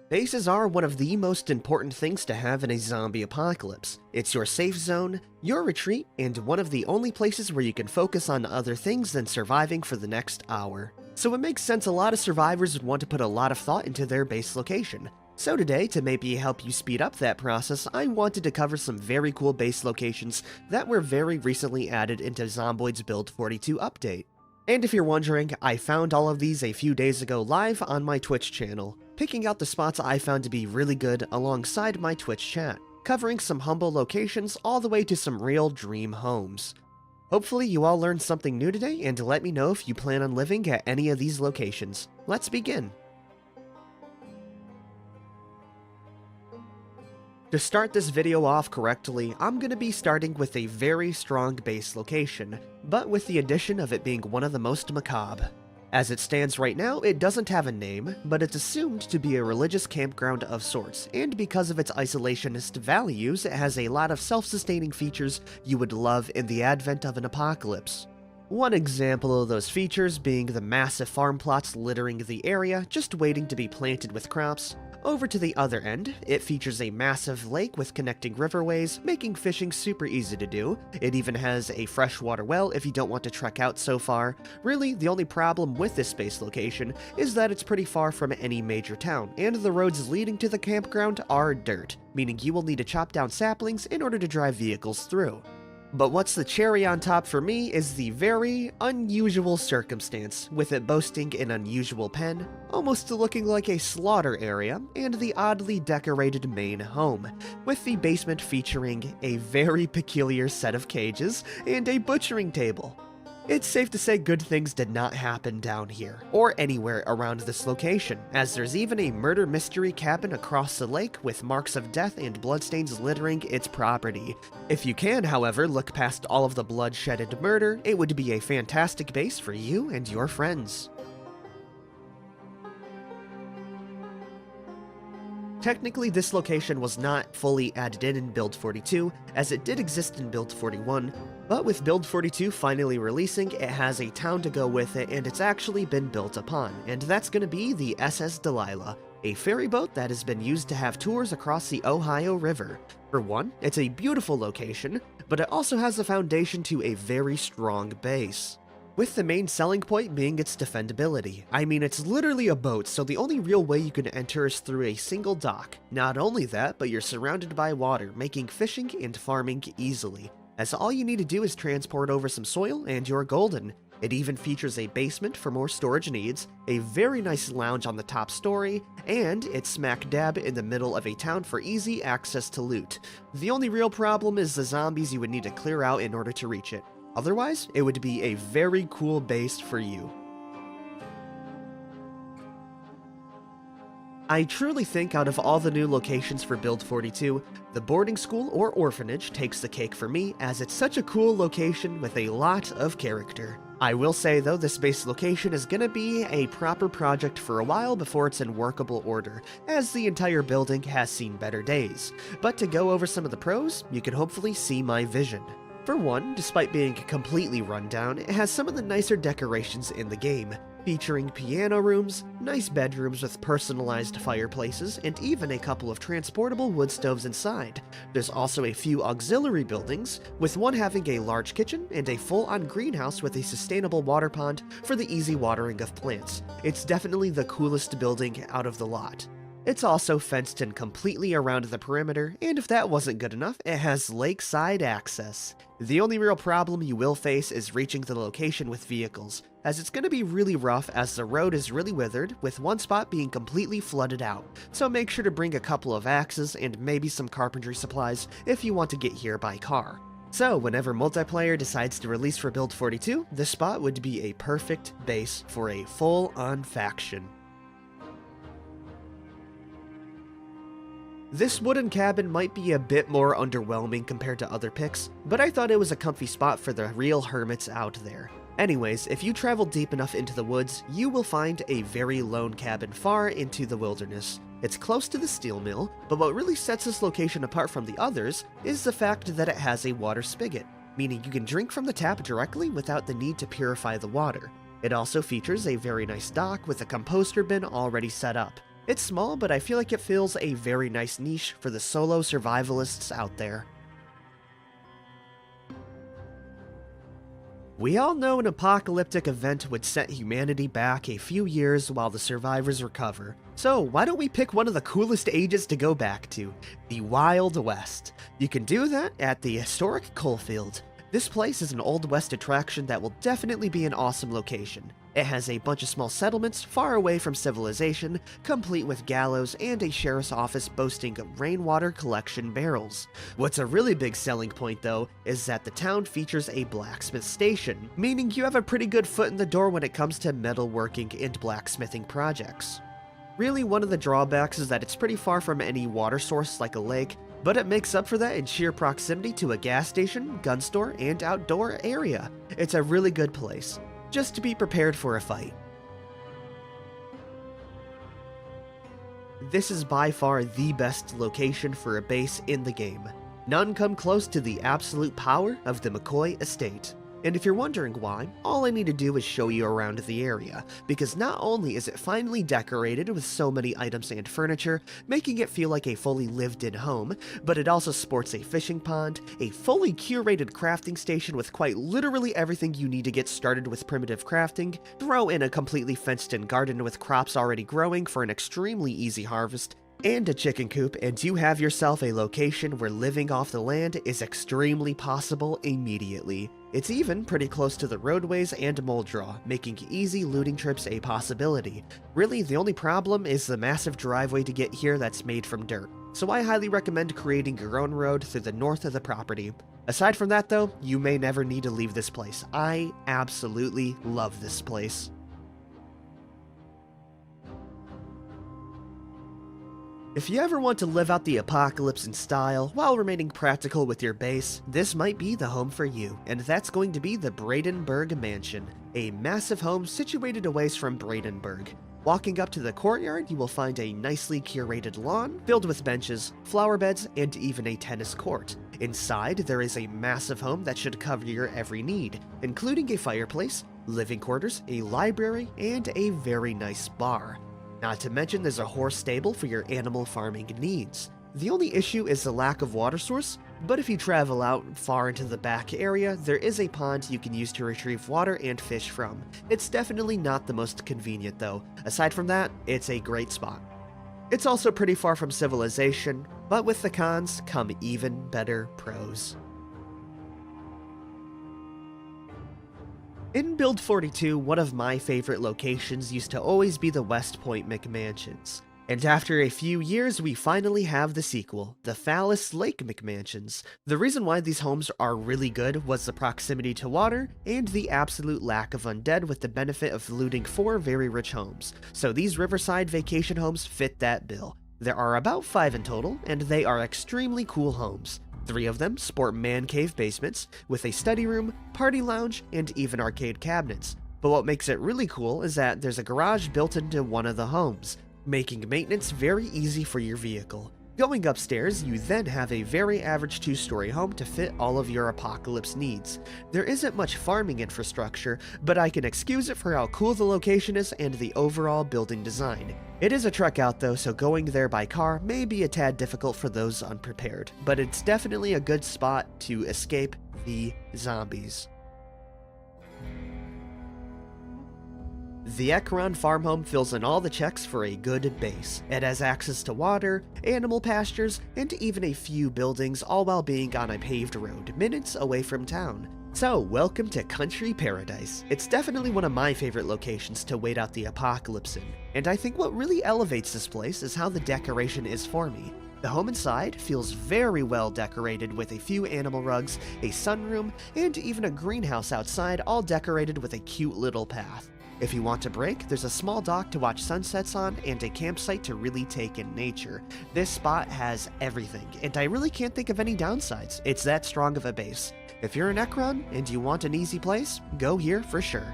Bases are one of the most important things to have in a zombie apocalypse. It's your safe zone, your retreat, and one of the only places where you can focus on other things than surviving for the next hour. So it makes sense a lot of survivors would want to put a lot of thought into their base location. So today, to maybe help you speed up that process, I wanted to cover some very cool base locations that were very recently added into Zomboid's Build 42 update. And if you're wondering, I found all of these a few days ago live on my Twitch channel, picking out the spots I found to be really good alongside my Twitch chat, covering some humble locations all the way to some real dream homes. Hopefully you all learned something new today, and let me know if you plan on living at any of these locations. Let's begin. To start this video off correctly, I'm going to be starting with a very strong base location, but with the addition of it being one of the most macabre. As it stands right now, it doesn't have a name, but it's assumed to be a religious campground of sorts, and because of its isolationist values, it has a lot of self-sustaining features you would love in the advent of an apocalypse. One example of those features being the massive farm plots littering the area, just waiting to be planted with crops. Over to the other end, it features a massive lake with connecting riverways, making fishing super easy to do. It even has a freshwater well if you don't want to trek out so far. Really, the only problem with this base location is that it's pretty far from any major town, and the roads leading to the campground are dirt, meaning you will need to chop down saplings in order to drive vehicles through. But what's the cherry on top for me is the very unusual circumstance, with it boasting an unusual pen, almost looking like a slaughter area, and the oddly decorated main home, with the basement featuring a very peculiar set of cages and a butchering table. It's safe to say good things did not happen down here, or anywhere around this location, as there's even a murder mystery cabin across the lake with marks of death and bloodstains littering its property. If you can, however, look past all of the bloodshed and murder, it would be a fantastic base for you and your friends. Technically, this location was not fully added in Build 42, as it did exist in Build 41, but with Build 42 finally releasing, it has a town to go with it, and it's actually been built upon, and that's going to be the SS Delilah, a ferry boat that has been used to have tours across the Ohio River. For one, it's a beautiful location, but it also has a foundation to a very strong base, with the main selling point being its defendability. I mean, it's literally a boat, so the only real way you can enter is through a single dock. Not only that, but you're surrounded by water, making fishing and farming easily, as all you need to do is transport over some soil and you're golden. It even features a basement for more storage needs, a very nice lounge on the top story, and it's smack dab in the middle of a town for easy access to loot. The only real problem is the zombies you would need to clear out in order to reach it. Otherwise, it would be a very cool base for you. I truly think out of all the new locations for Build 42, the boarding school or orphanage takes the cake for me, as it's such a cool location with a lot of character. I will say though, this base location is gonna be a proper project for a while before it's in workable order, as the entire building has seen better days. But to go over some of the pros, you can hopefully see my vision. For one, despite being completely run down, it has some of the nicer decorations in the game, featuring piano rooms, nice bedrooms with personalized fireplaces, and even a couple of transportable wood stoves inside. There's also a few auxiliary buildings, with one having a large kitchen and a full-on greenhouse with a sustainable water pond for the easy watering of plants. It's definitely the coolest building out of the lot. It's also fenced in completely around the perimeter, and if that wasn't good enough, it has lakeside access. The only real problem you will face is reaching the location with vehicles, as it's going to be really rough as the road is really withered, with one spot being completely flooded out, so make sure to bring a couple of axes and maybe some carpentry supplies if you want to get here by car. So whenever multiplayer decides to release for Build 42, this spot would be a perfect base for a full-on faction. This wooden cabin might be a bit more underwhelming compared to other picks, but I thought it was a comfy spot for the real hermits out there. Anyways, if you travel deep enough into the woods, you will find a very lone cabin far into the wilderness. It's close to the steel mill, but what really sets this location apart from the others is the fact that it has a water spigot, meaning you can drink from the tap directly without the need to purify the water. It also features a very nice dock with a composter bin already set up. It's small, but I feel like it fills a very nice niche for the solo survivalists out there. We all know an apocalyptic event would set humanity back a few years while the survivors recover. So why don't we pick one of the coolest ages to go back to, the Wild West? You can do that at the historic Coalfield. This place is an Old West attraction that will definitely be an awesome location. It has a bunch of small settlements far away from civilization, complete with gallows and a sheriff's office boasting rainwater collection barrels. What's a really big selling point though is that the town features a blacksmith station, meaning you have a pretty good foot in the door when it comes to metalworking and blacksmithing projects. Really, one of the drawbacks is that it's pretty far from any water source like a lake, but it makes up for that in sheer proximity to a gas station, gun store, and outdoor area. It's a really good place, just to be prepared for a fight. This is by far the best location for a base in the game. None come close to the absolute power of the McCoy Estate. And if you're wondering why, all I need to do is show you around the area, because not only is it finely decorated with so many items and furniture, making it feel like a fully lived-in home, but it also sports a fishing pond, a fully curated crafting station with quite literally everything you need to get started with primitive crafting, throw in a completely fenced-in garden with crops already growing for an extremely easy harvest, and a chicken coop, and you have yourself a location where living off the land is extremely possible immediately. It's even pretty close to the roadways and mold draw, making easy looting trips a possibility. Really, the only problem is the massive driveway to get here that's made from dirt, so I highly recommend creating your own road through the north of the property. Aside from that though, you may never need to leave this place. I absolutely love this place. If you ever want to live out the apocalypse in style while remaining practical with your base, this might be the home for you, and that's going to be the Brandenburg Mansion, a massive home situated away from Brandenburg. Walking up to the courtyard, you will find a nicely curated lawn filled with benches, flower beds, and even a tennis court. Inside, there is a massive home that should cover your every need, including a fireplace, living quarters, a library, and a very nice bar. Not to mention there's a horse stable for your animal farming needs. The only issue is the lack of water source, but if you travel out far into the back area, there is a pond you can use to retrieve water and fish from. It's definitely not the most convenient though. Aside from that, it's a great spot. It's also pretty far from civilization, but with the cons come even better pros. In Build 42, one of my favorite locations used to always be the West Point McMansions. And after a few years, we finally have the sequel, the Phallus Lake McMansions. The reason why these homes are really good was the proximity to water and the absolute lack of undead with the benefit of looting 4 very rich homes. So these riverside vacation homes fit that bill. There are about 5 in total, and they are extremely cool homes. 3 of them sport man cave basements with a study room, party lounge, and even arcade cabinets. But what makes it really cool is that there's a garage built into one of the homes, making maintenance very easy for your vehicle. Going upstairs, you then have a very average 2-story home to fit all of your apocalypse needs. There isn't much farming infrastructure, but I can excuse it for how cool the location is and the overall building design. It is a trek out though, so going there by car may be a tad difficult for those unprepared, but it's definitely a good spot to escape the zombies. The Ekron farm home fills in all the checks for a good base. It has access to water, animal pastures, and even a few buildings, all while being on a paved road, minutes away from town. So, welcome to Country Paradise. It's definitely one of my favorite locations to wait out the apocalypse in, and I think what really elevates this place is how the decoration is for me. The home inside feels very well decorated with a few animal rugs, a sunroom, and even a greenhouse outside, all decorated with a cute little path. If you want to break, there's a small dock to watch sunsets on and a campsite to really take in nature. This spot has everything, and I really can't think of any downsides. It's that strong of a base. If you're an Ekron and you want an easy place, go here for sure.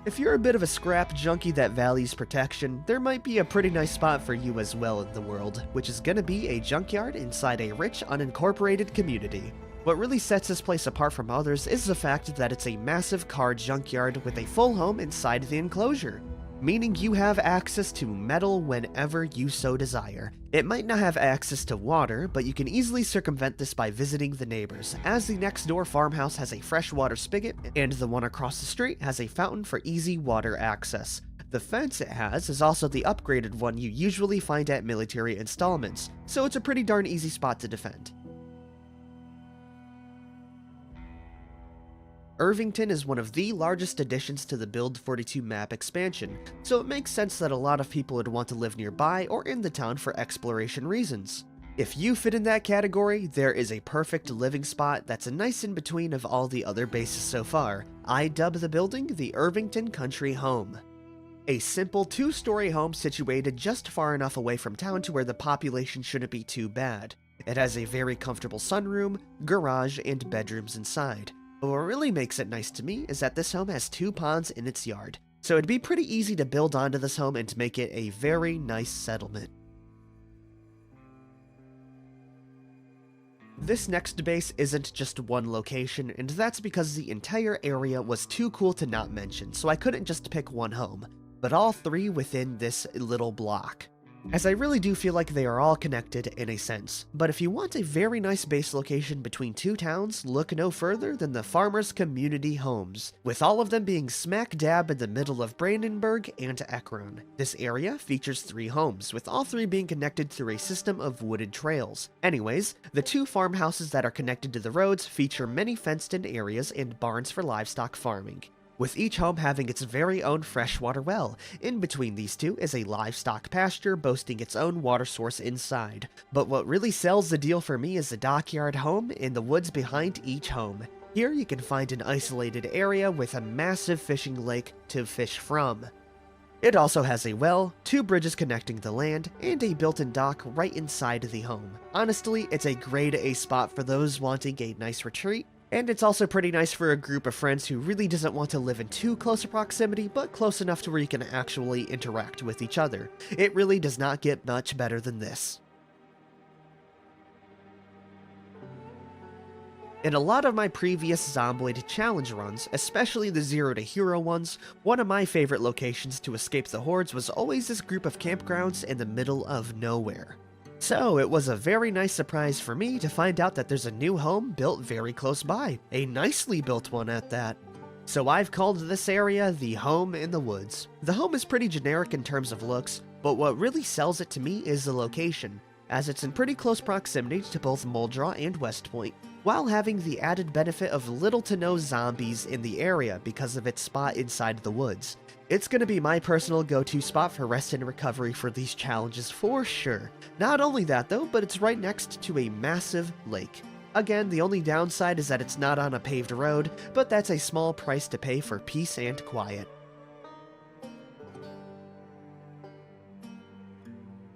If you're a bit of a scrap junkie that values protection, there might be a pretty nice spot for you as well in the world, which is gonna be a junkyard inside a rich, unincorporated community. What really sets this place apart from others is the fact that it's a massive car junkyard with a full home inside the enclosure, meaning you have access to metal whenever you so desire. It might not have access to water, but you can easily circumvent this by visiting the neighbors, as the next door farmhouse has a freshwater spigot, and the one across the street has a fountain for easy water access. The fence it has is also the upgraded one you usually find at military installments, so it's a pretty darn easy spot to defend. Irvington is one of the largest additions to the Build 42 map expansion, so it makes sense that a lot of people would want to live nearby or in the town for exploration reasons. If you fit in that category, there is a perfect living spot that's a nice in between of all the other bases so far. I dub the building the Irvington Country Home. A simple 2-story home situated just far enough away from town to where the population shouldn't be too bad. It has a very comfortable sunroom, garage, and bedrooms inside. But what really makes it nice to me is that this home has 2 ponds in its yard, so it'd be pretty easy to build onto this home and to make it a very nice settlement. This next base isn't just one location, and that's because the entire area was too cool to not mention, so I couldn't just pick one home, but all 3 within this little block, as I really do feel like they are all connected in a sense. But if you want a very nice base location between 2 towns, look no further than the Farmers Community Homes, with all of them being smack dab in the middle of Brandenburg and Ekron. This area features 3 homes, with all 3 being connected through a system of wooded trails. Anyways, the 2 farmhouses that are connected to the roads feature many fenced-in areas and barns for livestock farming, with each home having its very own freshwater well. In between these 2 is a livestock pasture boasting its own water source inside. But what really sells the deal for me is the dockyard home in the woods behind each home. Here you can find an isolated area with a massive fishing lake to fish from. It also has a well, 2 bridges connecting the land, and a built-in dock right inside the home. Honestly, it's a grade A spot for those wanting a nice retreat, and it's also pretty nice for a group of friends who really doesn't want to live in too close a proximity, but close enough to where you can actually interact with each other. It really does not get much better than this. In a lot of my previous Zomboid challenge runs, especially the Zero to Hero ones, one of my favorite locations to escape the hordes was always this group of campgrounds in the middle of nowhere. So it was a very nice surprise for me to find out that there's a new home built very close by, a nicely built one at that. So I've called this area the Home in the Woods. The home is pretty generic in terms of looks, but what really sells it to me is the location, as it's in pretty close proximity to both Muldraw and West Point, while having the added benefit of little to no zombies in the area because of its spot inside the woods. It's gonna be my personal go-to spot for rest and recovery for these challenges for sure. Not only that though, but it's right next to a massive lake. Again, the only downside is that it's not on a paved road, but that's a small price to pay for peace and quiet.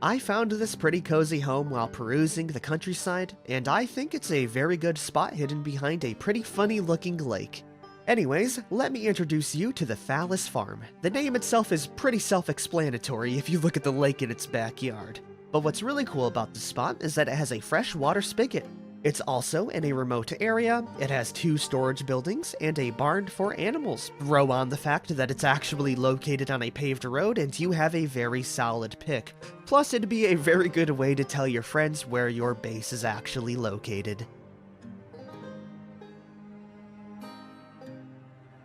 I found this pretty cozy home while perusing the countryside, and I think it's a very good spot hidden behind a pretty funny looking lake. Anyways, let me introduce you to the Phallus Farm. The name itself is pretty self-explanatory if you look at the lake in its backyard. But what's really cool about this spot is that it has a freshwater spigot. It's also in a remote area, it has 2 storage buildings, and a barn for animals. Throw on the fact that it's actually located on a paved road and you have a very solid pick. Plus it'd be a very good way to tell your friends where your base is actually located.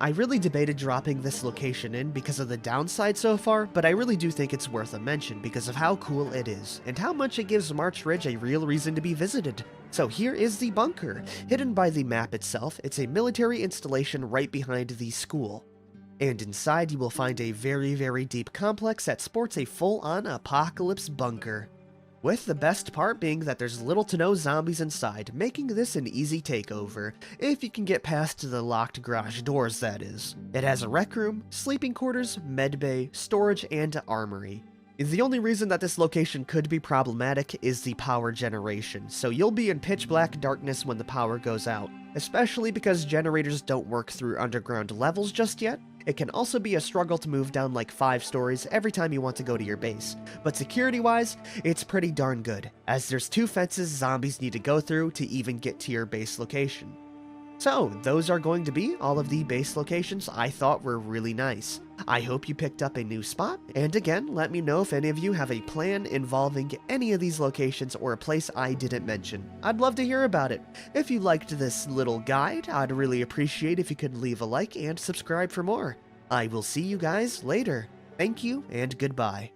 I really debated dropping this location in because of the downside so far, but I really do think it's worth a mention because of how cool it is, and how much it gives March Ridge a real reason to be visited. So here is the bunker. Hidden by the map itself, it's a military installation right behind the school. And inside you will find a very deep complex that sports a full-on apocalypse bunker, with the best part being that there's little to no zombies inside, making this an easy takeover, if you can get past the locked garage doors, that is. It has a rec room, sleeping quarters, med bay, storage, and armory. The only reason that this location could be problematic is the power generation, so you'll be in pitch black darkness when the power goes out, especially because generators don't work through underground levels just yet, It can also be a struggle to move down like 5 stories every time you want to go to your base, but security-wise, it's pretty darn good, as there's 2 fences zombies need to go through to even get to your base location. So, those are going to be all of the base locations I thought were really nice. I hope you picked up a new spot, and again, let me know if any of you have a plan involving any of these locations or a place I didn't mention. I'd love to hear about it. If you liked this little guide, I'd really appreciate if you could leave a like and subscribe for more. I will see you guys later. Thank you, and goodbye.